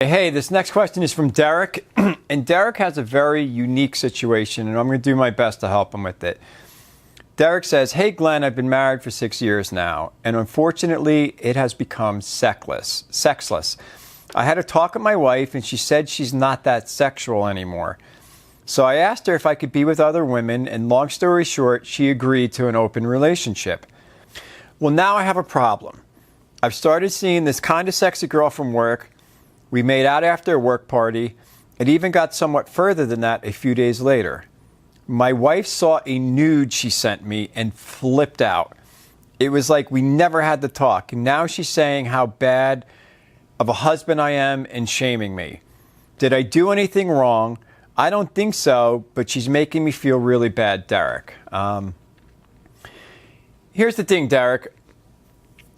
Hey, this next question is from Derek, and Derek has a very unique situation, and I'm going to do my best to help him with it. Derek says, "Hey Glenn, I've been married for 6 years now, and unfortunately it has become sexless. I had a talk with my wife, and she said she's not that sexual anymore. So I asked her if I could be with other women, and long story short, she agreed to an open relationship. Well, now I have a problem. I've started seeing this kind of sexy girl from work. We made out after a work party. It even got somewhat further than that a few days later. My wife saw a nude she sent me and flipped out. It was like we never had the talk. And now she's saying how bad of a husband I am and shaming me. Did I do anything wrong? I don't think so, but she's making me feel really bad, Derek." Here's the thing, Derek.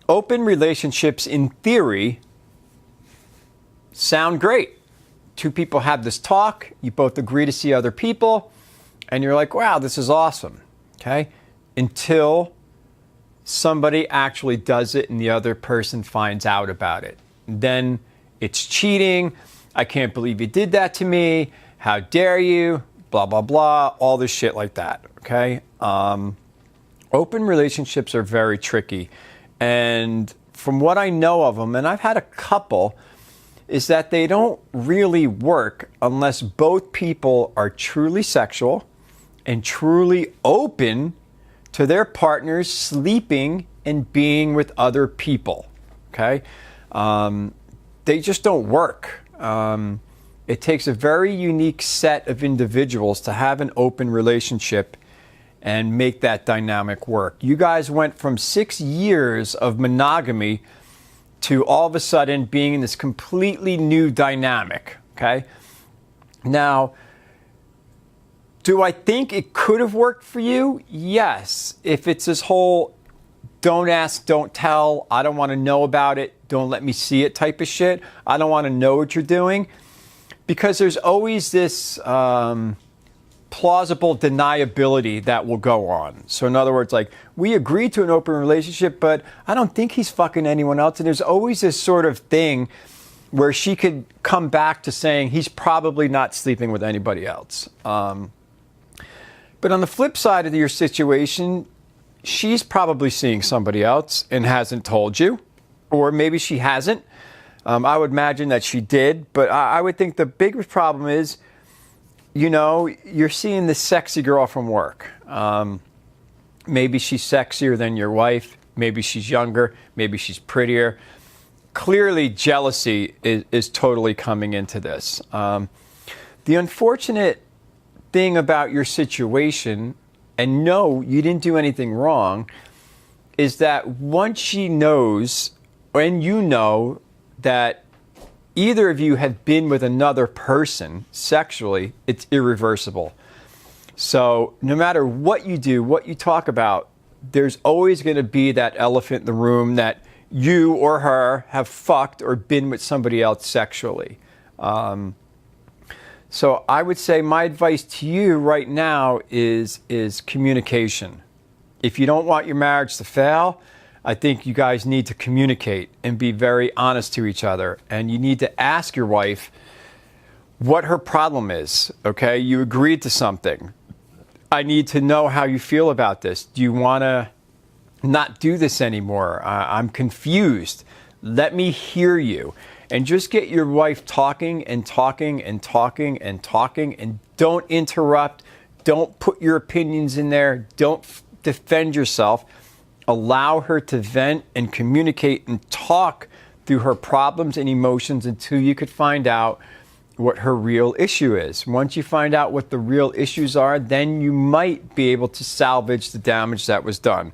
Open relationships, in theory, sound great. Two people have this talk, you both agree to see other people, and you're like, wow, this is awesome, okay? Until somebody actually does it and the other person finds out about it. Then it's cheating. I can't believe you did that to me. How dare you? Blah, blah, blah. All this shit like that, okay? Open relationships are very tricky. And from what I know of them, and I've had a couple, is that they don't really work unless both people are truly sexual and truly open to their partners sleeping and being with other people, okay? They just don't work. It takes a very unique set of individuals to have an open relationship and make that dynamic work. You guys went from 6 years of monogamy to all of a sudden being in this completely new dynamic, okay? Now, do I think it could have worked for you? Yes. If it's this whole don't ask, don't tell, I don't want to know about it, don't let me see it type of shit, I don't want to know what you're doing, because there's always this plausible deniability that will go on. So in other words, like, we agreed to an open relationship, but I don't think he's fucking anyone else. And there's always this sort of thing where she could come back to saying he's probably not sleeping with anybody else. But on the flip side of your situation, she's probably seeing somebody else and hasn't told you, or maybe she hasn't. I would imagine that she did, but I would think the biggest problem is, you know, you're seeing this sexy girl from work. Maybe she's sexier than your wife. Maybe she's younger. Maybe she's prettier. Clearly, jealousy is totally coming into this. The unfortunate thing about your situation, and no, you didn't do anything wrong, is that once she knows, and you know, that either of you have been with another person sexually, it's irreversible. So no matter what you do, what you talk about, there's always going to be that elephant in the room that you or her have fucked or been with somebody else sexually. So I would say my advice to you right now is communication. If you don't want your marriage to fail, I think you guys need to communicate and be very honest to each other. And you need to ask your wife what her problem is, okay? You agreed to something. I need to know how you feel about this. Do you want to not do this anymore? I'm confused. Let me hear you. And just get your wife talking and talking and talking and talking, and don't interrupt. Don't put your opinions in there. Don't defend yourself. Allow her to vent and communicate and talk through her problems and emotions until you could find out what her real issue is. Once you find out what the real issues are, then you might be able to salvage the damage that was done.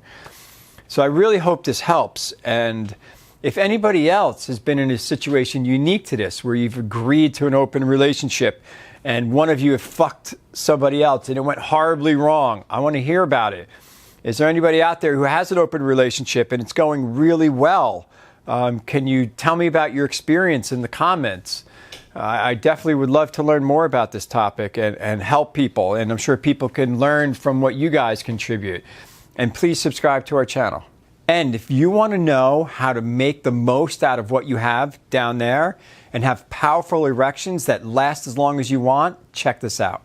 So I really hope this helps. And if anybody else has been in a situation unique to this, where you've agreed to an open relationship and one of you have fucked somebody else and it went horribly wrong, I want to hear about it. Is there anybody out there who has an open relationship and it's going really well? Can you tell me about your experience in the comments? I definitely would love to learn more about this topic and help people. And I'm sure people can learn from what you guys contribute. And please subscribe to our channel. And if you want to know how to make the most out of what you have down there and have powerful erections that last as long as you want, check this out.